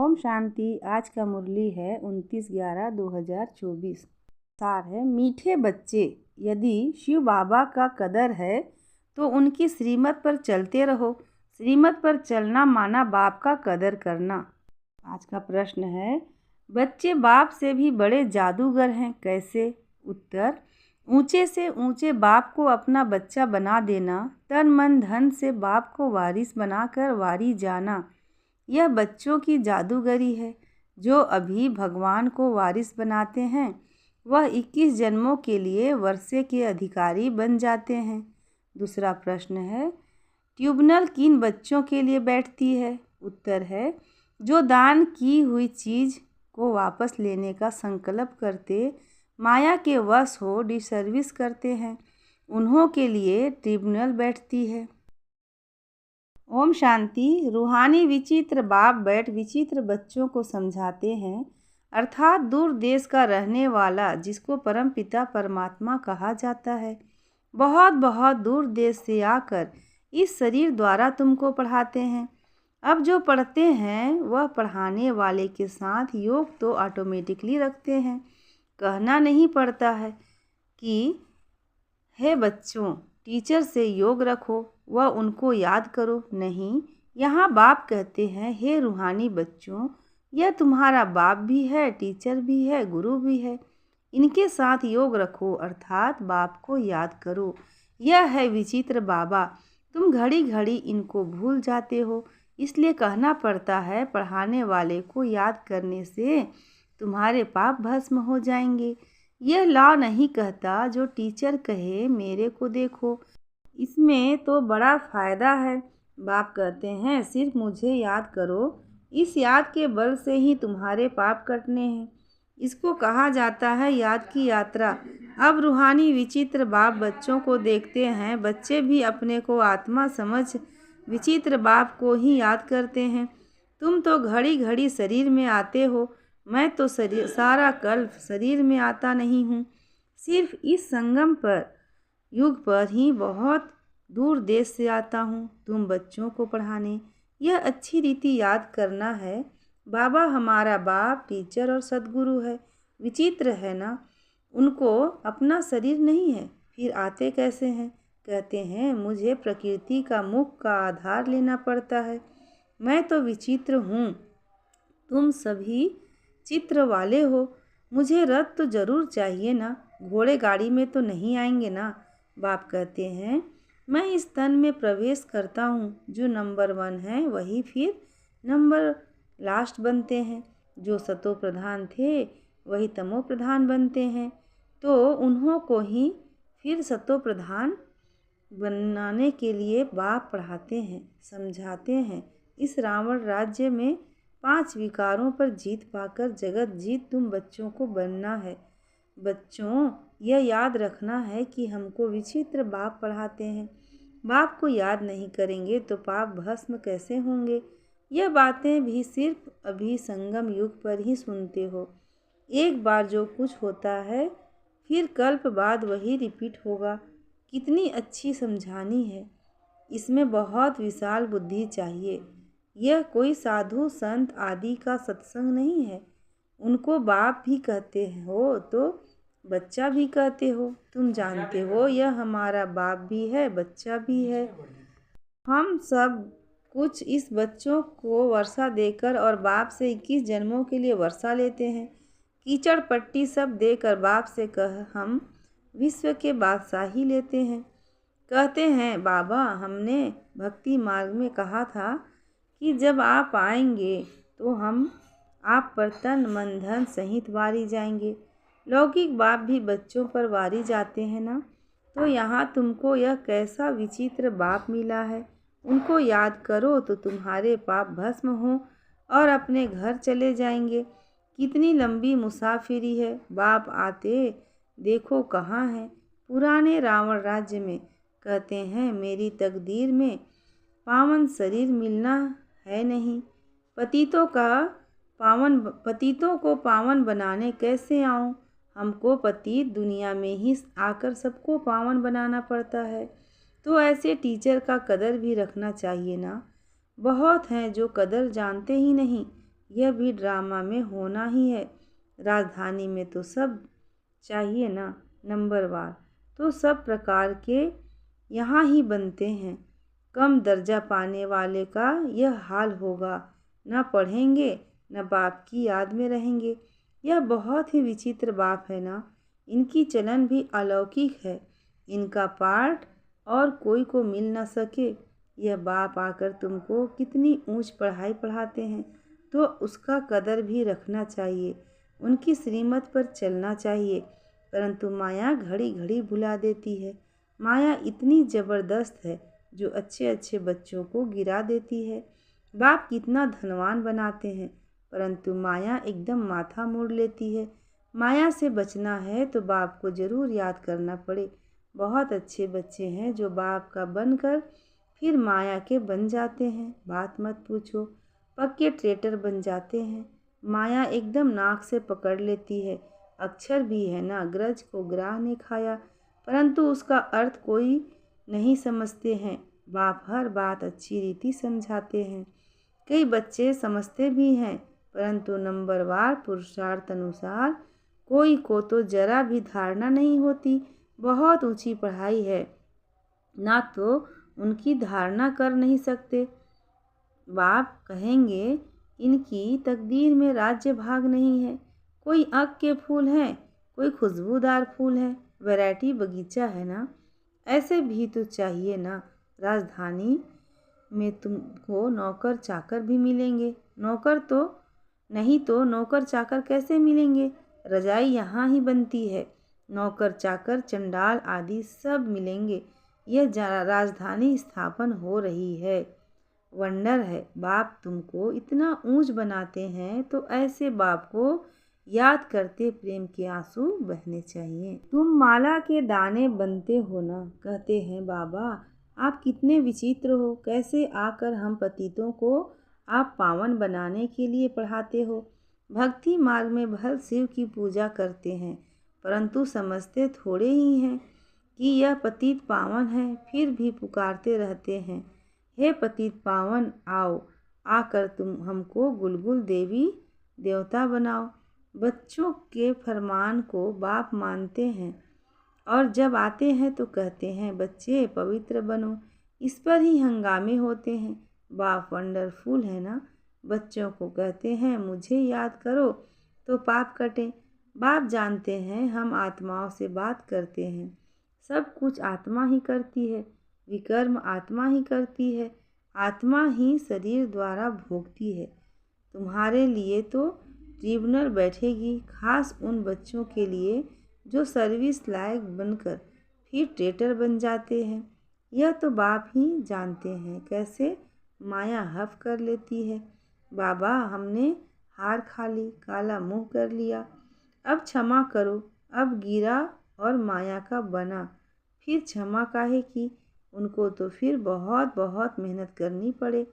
ओम शांति। आज का मुरली है 29/11/2024। सार है, मीठे बच्चे, यदि शिव बाबा का कदर है तो उनकी श्रीमत पर चलते रहो। श्रीमत पर चलना माना बाप का कदर करना। आज का प्रश्न है, बच्चे बाप से भी बड़े जादूगर हैं, कैसे? उत्तर, ऊंचे से ऊंचे बाप को अपना बच्चा बना देना, तन मन धन से बाप को वारिस बनाकर वारी जाना, यह बच्चों की जादूगरी है। जो अभी भगवान को वारिस बनाते हैं वह 21 जन्मों के लिए वर्षे के अधिकारी बन जाते हैं। दूसरा प्रश्न है, ट्यूबनल किन बच्चों के लिए बैठती है? उत्तर है, जो दान की हुई चीज़ को वापस लेने का संकल्प करते माया के वश हो डिसर्विस करते हैं, उन्हों के लिए ट्रिब्यूनल बैठती है। ओम शांति। रूहानी विचित्र बाप बैठ विचित्र बच्चों को समझाते हैं, अर्थात दूर देश का रहने वाला जिसको परम पिता परमात्मा कहा जाता है, बहुत बहुत दूर देश से आकर इस शरीर द्वारा तुमको पढ़ाते हैं। अब जो पढ़ते हैं वह पढ़ाने वाले के साथ योग तो ऑटोमेटिकली रखते हैं, कहना नहीं पड़ता है कि हे बच्चों टीचर से योग रखो, वह उनको याद करो। नहीं, यहाँ बाप कहते हैं, हे रूहानी बच्चों, यह तुम्हारा बाप भी है, टीचर भी है, गुरु भी है, इनके साथ योग रखो, अर्थात बाप को याद करो। यह है विचित्र बाबा। तुम घड़ी घड़ी इनको भूल जाते हो, इसलिए कहना पड़ता है, पढ़ाने वाले को याद करने से तुम्हारे पाप भस्म हो जाएंगे। यह लॉ नहीं कहता जो टीचर कहे मेरे को देखो, इसमें तो बड़ा फ़ायदा है। बाप कहते हैं, सिर्फ मुझे याद करो, इस याद के बल से ही तुम्हारे पाप कटने हैं। इसको कहा जाता है याद की यात्रा। अब रूहानी विचित्र बाप बच्चों को देखते हैं, बच्चे भी अपने को आत्मा समझ विचित्र बाप को ही याद करते हैं। तुम तो घड़ी घड़ी शरीर में आते हो, मैं तो सारा कल्प शरीर में आता नहीं हूँ, सिर्फ इस संगम पर युग पर ही बहुत दूर देश से आता हूँ तुम बच्चों को पढ़ाने। यह अच्छी रीति याद करना है। बाबा हमारा बाप, टीचर और सदगुरु है। विचित्र है ना, उनको अपना शरीर नहीं है, फिर आते कैसे हैं? कहते हैं, मुझे प्रकृति का मुख का आधार लेना पड़ता है। मैं तो विचित्र हूँ, तुम सभी चित्र वाले हो। मुझे रथ तो ज़रूर चाहिए ना, घोड़े गाड़ी में तो नहीं आएंगे ना। बाप कहते हैं, मैं इस तन में प्रवेश करता हूँ, जो नंबर 1 है वही फिर नंबर लास्ट बनते हैं। जो सतो प्रधान थे वही तमो प्रधान बनते हैं, तो उन्हों को ही फिर सतो प्रधान बनाने के लिए बाप पढ़ाते हैं, समझाते हैं। इस रावण राज्य में 5 विकारों पर जीत पाकर जगत जीत तुम बच्चों को बनना है। बच्चों, यह याद रखना है कि हमको विचित्र बाप पढ़ाते हैं। बाप को याद नहीं करेंगे तो पाप भस्म कैसे होंगे? यह बातें भी सिर्फ अभी संगम युग पर ही सुनते हो। एक बार जो कुछ होता है फिर कल्प बाद वही रिपीट होगा। कितनी अच्छी समझानी है, इसमें बहुत विशाल बुद्धि चाहिए। यह कोई साधु संत आदि का सत्संग नहीं है। उनको बाप भी कहते हो तो बच्चा भी कहते हो। तुम जानते हो यह हमारा बाप भी है, बच्चा भी है। हम सब कुछ इस बच्चों को वर्षा देकर और बाप से 21 जन्मों के लिए वर्षा लेते हैं। कीचड़ पट्टी सब देकर बाप से कह हम विश्व के बादशाही लेते हैं। कहते हैं, बाबा हमने भक्ति मार्ग में कहा था कि जब आप आएंगे तो हम आप पर तन मन धन सहित वारी जाएंगे। लौकिक बाप भी बच्चों पर वारी जाते हैं ना, तो यहाँ तुमको यह कैसा विचित्र बाप मिला है। उनको याद करो तो तुम्हारे पाप भस्म हो और अपने घर चले जाएंगे। कितनी लंबी मुसाफिरी है। बाप आते देखो कहाँ है, पुराने रावण राज्य में। कहते हैं, मेरी तकदीर में पावन शरीर मिलना है नहीं। पतितों को पावन बनाने कैसे आऊँ? हमको पतित दुनिया में ही आकर सबको पावन बनाना पड़ता है, तो ऐसे टीचर का कदर भी रखना चाहिए ना। बहुत हैं जो कदर जानते ही नहीं, यह भी ड्रामा में होना ही है। राजधानी में तो सब चाहिए ना, नंबरवार तो सब प्रकार के यहाँ ही बनते हैं। कम दर्जा पाने वाले का यह हाल होगा, न पढ़ेंगे न बाप की याद में रहेंगे। यह बहुत ही विचित्र बाप है ना, इनकी चलन भी अलौकिक है। इनका पाठ और कोई को मिल न सके। यह बाप आकर तुमको कितनी ऊंच पढ़ाई पढ़ाते हैं, तो उसका कदर भी रखना चाहिए, उनकी श्रीमत पर चलना चाहिए। परंतु माया घड़ी घड़ी भुला देती है। माया इतनी ज़बरदस्त है जो अच्छे अच्छे बच्चों को गिरा देती है। बाप कितना धनवान बनाते हैं, परंतु माया एकदम माथा मोड़ लेती है। माया से बचना है तो बाप को ज़रूर याद करना पड़े। बहुत अच्छे बच्चे हैं जो बाप का बनकर फिर माया के बन जाते हैं, बात मत पूछो। पक्के ट्रेटर बन जाते हैं। माया एकदम नाक से पकड़ लेती है। अक्षर भी है ना, ग्रज को ग्राह ने खाया, परंतु उसका अर्थ कोई नहीं समझते हैं। बाप हर बात अच्छी रीति समझाते हैं। कई बच्चे समझते भी हैं, परंतु नंबरवार पुरुषार्थ अनुसार कोई को तो जरा भी धारणा नहीं होती। बहुत ऊंची पढ़ाई है ना, तो उनकी धारणा कर नहीं सकते। बाप कहेंगे इनकी तकदीर में राज्य भाग नहीं है। कोई आँख के फूल हैं, कोई खुशबूदार फूल है, वैरायटी बगीचा है ना। ऐसे भी तो चाहिए ना। राजधानी में तुमको नौकर चाकर भी मिलेंगे। नौकर तो नहीं तो नौकर चाकर कैसे मिलेंगे? रजाई यहाँ ही बनती है। नौकर चाकर चंडाल आदि सब मिलेंगे। यह राजधानी स्थापन हो रही है। वंडर है, बाप तुमको इतना ऊंच बनाते हैं तो ऐसे बाप को याद करते प्रेम के आंसू बहने चाहिए। तुम माला के दाने बनते हो ना, कहते हैं बाबा आप कितने विचित्र हो। कैसे आकर हम पतितों को आप पावन बनाने के लिए पढ़ाते हो। भक्ति मार्ग में भल शिव की पूजा करते हैं, परंतु समझते थोड़े ही हैं कि यह पतित पावन है, फिर भी पुकारते रहते हैं, हे पतित पावन आओ, आकर तुम हमको गुलगुल देवी देवता बनाओ। बच्चों के फरमान को बाप मानते हैं और जब आते हैं तो कहते हैं बच्चे पवित्र बनो। इस पर ही हंगामे होते हैं। बाप वंडरफुल है ना। बच्चों को कहते हैं मुझे याद करो तो पाप कटे। बाप जानते हैं हम आत्माओं से बात करते हैं। सब कुछ आत्मा ही करती है, विकर्म आत्मा ही करती है, आत्मा ही शरीर द्वारा भोगती है। तुम्हारे लिए तो ट्रिब्यूनल बैठेगी, खास उन बच्चों के लिए जो सर्विस लायक बनकर फिर ट्रेटर बन जाते हैं। यह तो बाप ही जानते हैं कैसे माया हफ कर लेती है। बाबा हमने हार खा ली, काला मुंह कर लिया, अब क्षमा करो। अब गिरा और माया का बना, फिर क्षमा काहे की। उनको तो फिर बहुत बहुत मेहनत करनी पड़े।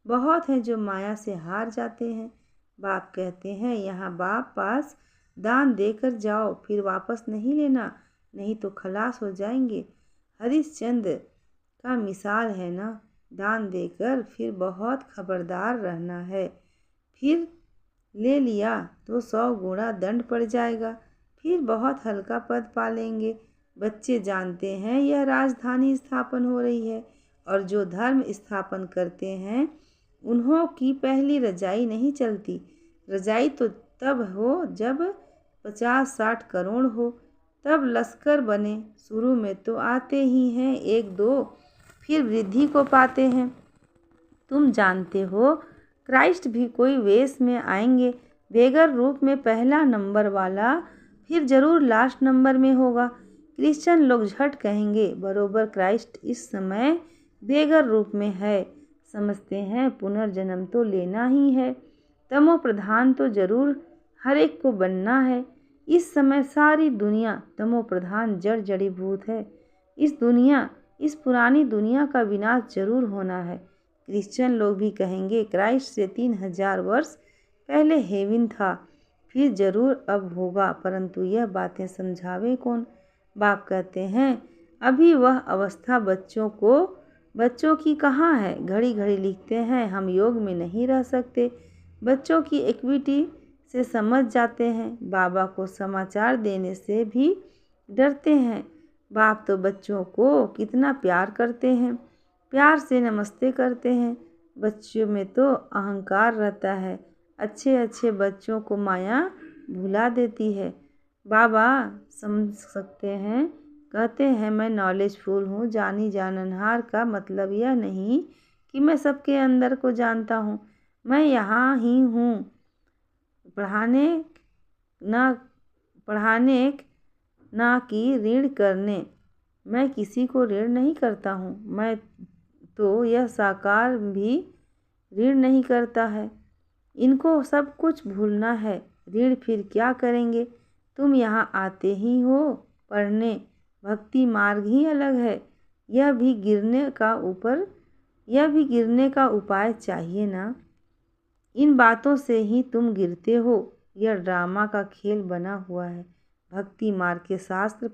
बहुत हैं जो माया से हार जाते हैं। बाप कहते हैं यहाँ बाप पास दान देकर जाओ, फिर वापस नहीं लेना, नहीं तो खलास हो जाएंगे। हरिश्चंद्र का मिसाल है ना, दान देकर फिर बहुत खबरदार रहना है। फिर ले लिया तो 100 गुना दंड पड़ जाएगा, फिर बहुत हल्का पद पालेंगे। बच्चे जानते हैं यह राजधानी स्थापन हो रही है, और जो धर्म स्थापन करते हैं उन्हों की पहली रजाई नहीं चलती। रजाई तो तब हो जब 50-60 करोड़ हो, तब लश्कर बने। शुरू में तो आते ही हैं 1-2, फिर वृद्धि को पाते हैं। तुम जानते हो क्राइस्ट भी कोई वेश में आएंगे, बेगर रूप में पहला नंबर वाला, फिर जरूर लास्ट नंबर में होगा। क्रिश्चियन लोग झट कहेंगे बरोबर क्राइस्ट इस समय बेगर रूप में है। समझते हैं पुनर्जन्म तो लेना ही है, तमो प्रधान तो जरूर हर एक को बनना है। इस समय सारी दुनिया तमो प्रधान जड़ जड़ीभूत है। इस पुरानी दुनिया का विनाश जरूर होना है। क्रिश्चियन लोग भी कहेंगे क्राइस्ट से 3000 वर्ष पहले हेवन था, फिर जरूर अब होगा, परंतु यह बातें समझावे कौन। बाप कहते हैं अभी वह अवस्था बच्चों की कहाँ है। घड़ी घड़ी लिखते हैं हम योग में नहीं रह सकते, बच्चों की एक्टिविटी से समझ जाते हैं। बाबा को समाचार देने से भी डरते हैं। बाप तो बच्चों को कितना प्यार करते हैं, प्यार से नमस्ते करते हैं। बच्चों में तो अहंकार रहता है, अच्छे अच्छे बच्चों को माया भुला देती है। बाबा समझ सकते हैं, कहते हैं मैं नॉलेजफुल हूँ। जानी जाननहार का मतलब यह नहीं कि मैं सबके अंदर को जानता हूँ। मैं यहाँ ही हूँ पढ़ाने ना कि ऋण करने। मैं किसी को ऋण नहीं करता हूँ। मैं तो यह साकार भी ऋण नहीं करता है। इनको सब कुछ भूलना है। ऋण फिर क्या करेंगे? तुम यहाँ आते ही हो पढ़ने। भक्ति मार्ग ही अलग है। यह भी गिरने का उपाय चाहिए ना। इन बातों से ही तुम गिरते हो। यह ड्रामा का खेल बना हुआ है। भक्ति मार्ग के शास्त्र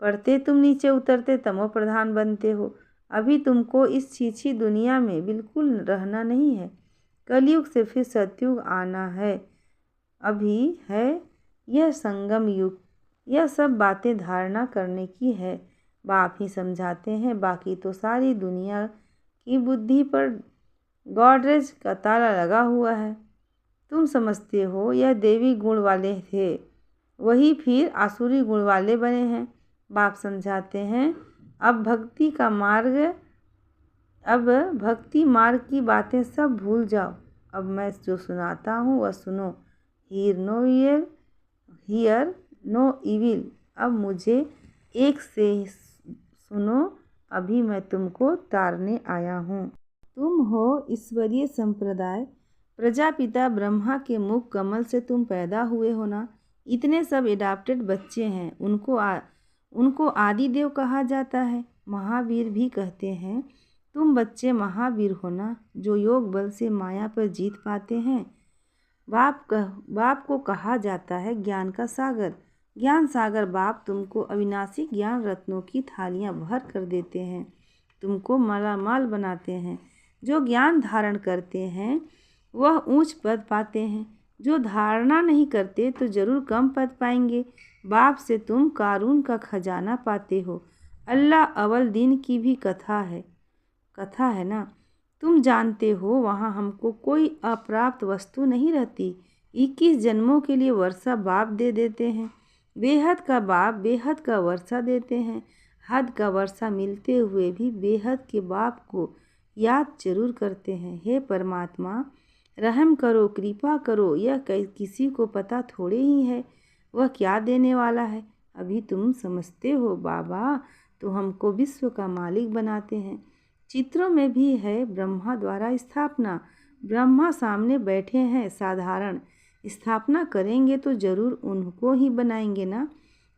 पढ़ते तुम नीचे उतरते तमो प्रधान बनते हो। अभी तुमको इस छीछी दुनिया में बिल्कुल रहना नहीं है। कलयुग से फिर सतयुग आना है। अभी है यह संगम युग। यह सब बातें धारणा करने की है। बाप ही समझाते हैं। बाकी तो सारी दुनिया की बुद्धि पर गॉडरेज का ताला लगा हुआ है। तुम समझते हो यह देवी गुण वाले थे, वही फिर आसुरी गुण वाले बने हैं। बाप समझाते हैं अब भक्ति मार्ग की बातें सब भूल जाओ। अब मैं जो सुनाता हूँ वह सुनो। Hear no evil. अब मुझे एक से सुनो। अभी मैं तुमको तारने आया हूँ। तुम हो ईश्वरीय संप्रदाय। प्रजापिता ब्रह्मा के मुख कमल से तुम पैदा हुए हो ना। इतने सब एडाप्टेड बच्चे हैं, उनको आदि देव कहा जाता है। महावीर भी कहते हैं तुम बच्चे महावीर हो ना, जो योग बल से माया पर जीत पाते हैं। बाप को कहा जाता है ज्ञान का सागर। ज्ञान सागर बाप तुमको अविनाशी ज्ञान रत्नों की थालियां भर कर देते हैं, तुमको मालामाल बनाते हैं। जो ज्ञान धारण करते हैं वह ऊंच पद पाते हैं। जो धारणा नहीं करते तो जरूर कम पद पाएंगे। बाप से तुम कारून का खजाना पाते हो। अल्लाह अवल दिन की भी कथा है ना। तुम जानते हो वहाँ हमको कोई अप्राप्त वस्तु नहीं रहती। 21 जन्मों के लिए वर्षा बाप दे देते हैं। बेहद का बाप बेहद का वर्षा देते हैं। हद का वर्षा मिलते हुए भी बेहद के बाप को याद जरूर करते हैं। हे परमात्मा, रहम करो, कृपा करो। यह किसी को पता थोड़े ही है वह क्या देने वाला है। अभी तुम समझते हो बाबा तो हमको विश्व का मालिक बनाते हैं। चित्रों में भी है ब्रह्मा द्वारा स्थापना। ब्रह्मा सामने बैठे हैं। साधारण स्थापना करेंगे तो जरूर उनको ही बनाएंगे ना।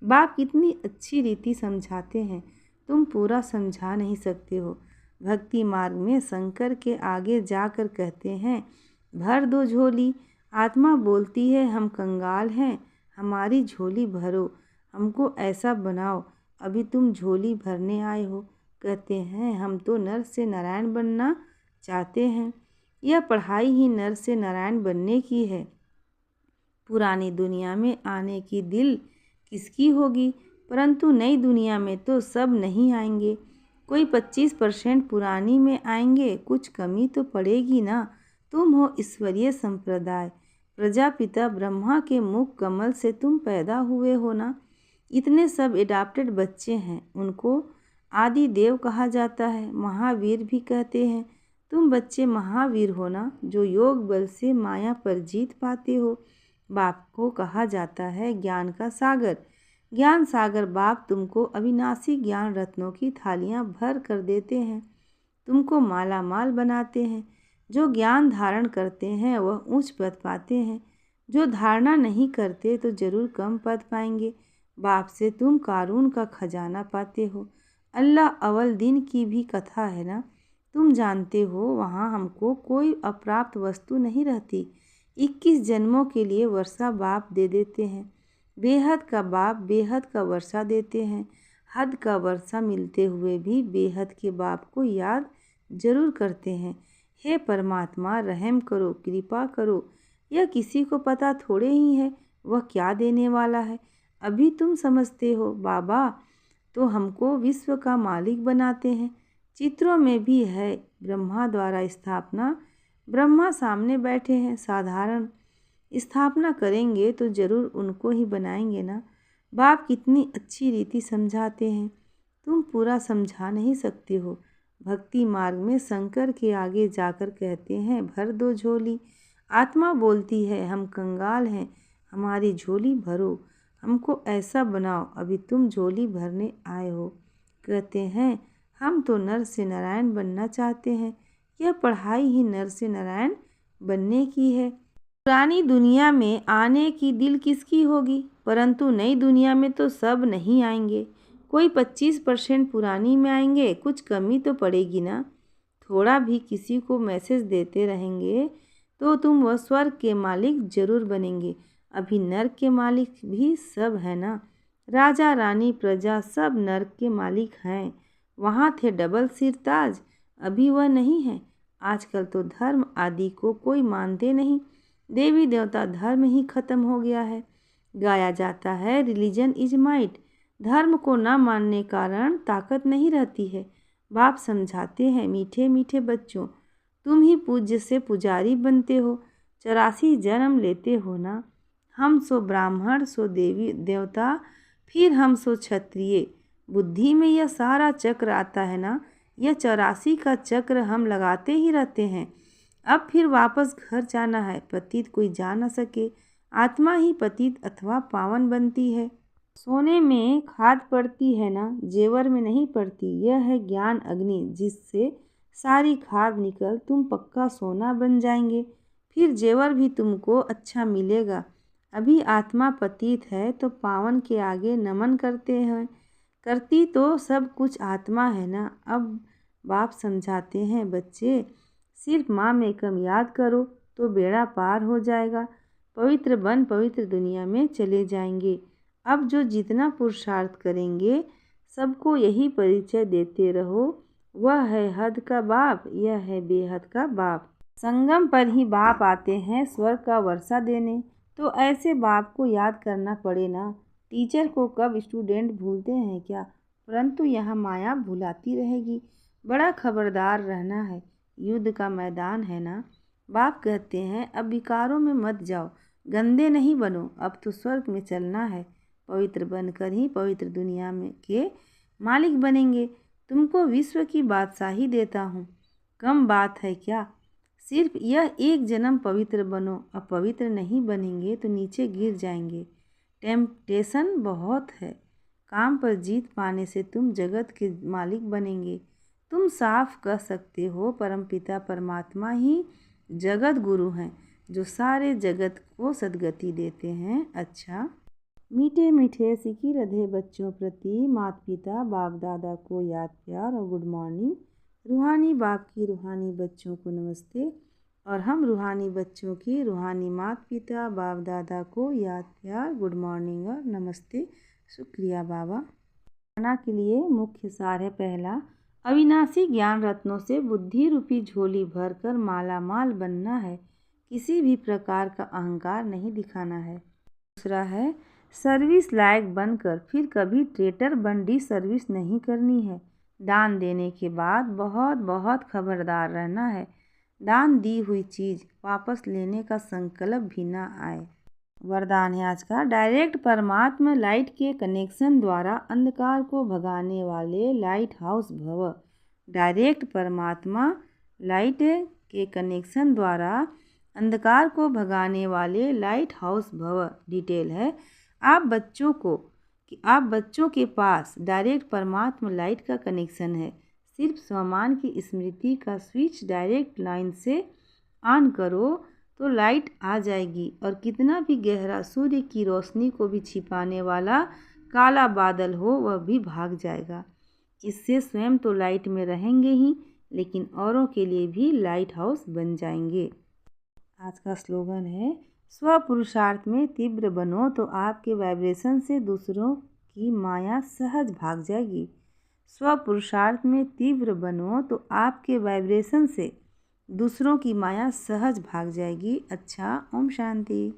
बाप कितनी अच्छी रीति समझाते हैं, तुम पूरा समझा नहीं सकते हो। भक्ति मार्ग में शंकर के आगे जाकर कहते हैं भर दो झोली। आत्मा बोलती है हम कंगाल हैं, हमारी झोली भरो, हमको ऐसा बनाओ। अभी तुम झोली भरने आए हो। कहते हैं हम तो नर से नारायण बनना चाहते हैं। यह पढ़ाई ही नर से नारायण बनने की है। पुरानी दुनिया में आने की दिल किसकी होगी, परंतु नई दुनिया में तो सब नहीं आएंगे। कोई 25% पुरानी में आएंगे, कुछ कमी तो पड़ेगी ना। तुम हो ईश्वरीय संप्रदाय। प्रजापिता ब्रह्मा के मुख कमल से तुम पैदा हुए हो ना। इतने सब एडाप्टेड बच्चे हैं, उनको आदि देव कहा जाता है। महावीर भी कहते हैं तुम बच्चे महावीर हो ना, जो योग बल से माया पर जीत पाते हो। बाप को कहा जाता है ज्ञान का सागर। ज्ञान सागर बाप तुमको अविनाशी ज्ञान रत्नों की थालियां भर कर देते हैं, तुमको माला माल बनाते हैं। जो ज्ञान धारण करते हैं वह उच्च पद पाते हैं। जो धारणा नहीं करते तो जरूर कम पद पाएंगे। बाप से तुम कारून का खजाना पाते हो। अल्लाह अवल दिन की भी कथा है ना। तुम जानते हो वहाँ हमको कोई अप्राप्त वस्तु नहीं रहती। 21 जन्मों के लिए वर्षा बाप दे देते हैं। बेहद का बाप बेहद का वर्षा देते हैं। हद का वर्षा मिलते हुए भी बेहद के बाप को याद जरूर करते हैं। हे परमात्मा रहम करो, कृपा करो। यह किसी को पता थोड़े ही है वह क्या देने वाला है। अभी तुम समझते हो बाबा तो हमको विश्व का मालिक बनाते हैं। चित्रों में भी है ब्रह्मा द्वारा स्थापना। ब्रह्मा सामने बैठे हैं, साधारण स्थापना करेंगे तो जरूर उनको ही बनाएंगे ना। बाप कितनी अच्छी रीति समझाते हैं, तुम पूरा समझा नहीं सकते हो। भक्ति मार्ग में शंकर के आगे जाकर कहते हैं भर दो झोली। आत्मा बोलती है हम कंगाल हैं, हमारी झोली भरो, हमको ऐसा बनाओ। अभी तुम झोली भरने आए हो। कहते हैं हम तो नर से नारायण बनना चाहते हैं। यह पढ़ाई ही नर से नारायण बनने की है। पुरानी दुनिया में आने की दिल किसकी होगी, परंतु नई दुनिया में तो सब नहीं आएंगे। कोई 25% पुरानी में आएंगे, कुछ कमी तो पड़ेगी ना। थोड़ा भी किसी को मैसेज देते रहेंगे तो तुम वह स्वर्ग के मालिक जरूर बनेंगे। अभी नर्क के मालिक भी सब है ना। राजा रानी प्रजा सब नर्क के मालिक हैं। वहाँ थे डबल सिर ताज, अभी वह नहीं है। आजकल तो धर्म आदि को कोई मानते नहीं। देवी देवता धर्म ही खत्म हो गया है। गाया जाता है रिलीजन इज माइट। धर्म को न मानने कारण ताकत नहीं रहती है। बाप समझाते हैं मीठे मीठे बच्चों, तुम ही पूज्य से पुजारी बनते हो, 84 जन्म लेते हो ना। हम सो ब्राह्मण, सो देवी देवता, फिर हम सो क्षत्रिय। बुद्धि में यह सारा चक्र आता है ना। यह 84 का चक्र हम लगाते ही रहते हैं। अब फिर वापस घर जाना है। पतित कोई जा न सके, आत्मा ही पतित अथवा पावन बनती है। सोने में खाद पड़ती है ना, जेवर में नहीं पड़ती। यह है ज्ञान अग्नि, जिससे सारी खाद निकल तुम पक्का सोना बन जाएंगे। फिर जेवर भी तुमको अच्छा मिलेगा। अभी आत्मा पतित है तो पावन के आगे नमन करते हैं। करती तो सब कुछ आत्मा है ना। अब बाप समझाते हैं बच्चे, सिर्फ माँ में कम याद करो तो बेड़ा पार हो जाएगा। पवित्र बन पवित्र दुनिया में चले जाएंगे। अब जो जितना पुरुषार्थ करेंगे सबको यही परिचय देते रहो, वह है हद का बाप, यह है बेहद का बाप। संगम पर ही बाप आते हैं स्वर्ग का वर्षा देने, तो ऐसे बाप को याद करना पड़े ना। टीचर को कब स्टूडेंट भूलते हैं क्या, परंतु यहाँ माया भुलाती रहेगी। बड़ा खबरदार रहना है, युद्ध का मैदान है ना। बाप कहते हैं अब विकारों में मत जाओ, गंदे नहीं बनो, अब तो स्वर्ग में चलना है। पवित्र बनकर ही पवित्र दुनिया में के मालिक बनेंगे। तुमको विश्व की बादशाही देता हूँ, कम बात है क्या। सिर्फ यह एक जन्म पवित्र बनो, अब पवित्र नहीं बनेंगे तो नीचे गिर जाएंगे। टेम्पटेशन बहुत है, काम पर जीत पाने से तुम जगत के मालिक बनेंगे। तुम साफ कह सकते हो परमपिता परमात्मा ही जगत गुरु हैं, जो सारे जगत को सद्गति देते हैं। अच्छा, मीठे मीठे सिकी रधे बच्चों प्रति माता पिता बाप दादा को याद प्यार और गुड मॉर्निंग। रूहानी बाप की रूहानी बच्चों को नमस्ते, और हम रूहानी बच्चों की रूहानी माता पिता बाप दादा को याद प्यार गुड मॉर्निंग और नमस्ते। शुक्रिया बाबा। खाना के लिए मुख्य सार है, पहला, अविनाशी ज्ञान रत्नों से बुद्धि रूपी झोली भरकर माला माल बनना है, किसी भी प्रकार का अहंकार नहीं दिखाना है। दूसरा है सर्विस लायक बनकर फिर कभी ट्रेटर बन डी सर्विस नहीं करनी है। दान देने के बाद बहुत बहुत खबरदार रहना है, दान दी हुई चीज़ वापस लेने का संकल्प भी ना आए। वरदान है आज का, डायरेक्ट परमात्मा लाइट के कनेक्शन द्वारा अंधकार को भगाने वाले लाइट हाउस भव। डायरेक्ट परमात्मा लाइट के कनेक्शन द्वारा अंधकार को भगाने वाले लाइट हाउस भव। डिटेल है, आप बच्चों के पास डायरेक्ट परमात्मा लाइट का कनेक्शन है। सिर्फ स्वमान की स्मृति का स्विच डायरेक्ट लाइन से ऑन करो तो लाइट आ जाएगी, और कितना भी गहरा सूर्य की रोशनी को भी छिपाने वाला काला बादल हो वह भी भाग जाएगा। इससे स्वयं तो लाइट में रहेंगे ही, लेकिन औरों के लिए भी लाइट हाउस बन जाएंगे। आज का स्लोगन है, स्व पुरुषार्थ में तीव्र बनो तो आपके वाइब्रेशन से दूसरों की माया सहज भाग जाएगी। स्व पुरुषार्थ में तीव्र बनो तो आपके वाइब्रेशन से दूसरों की माया सहज भाग जाएगी। अच्छा, ओम शांति।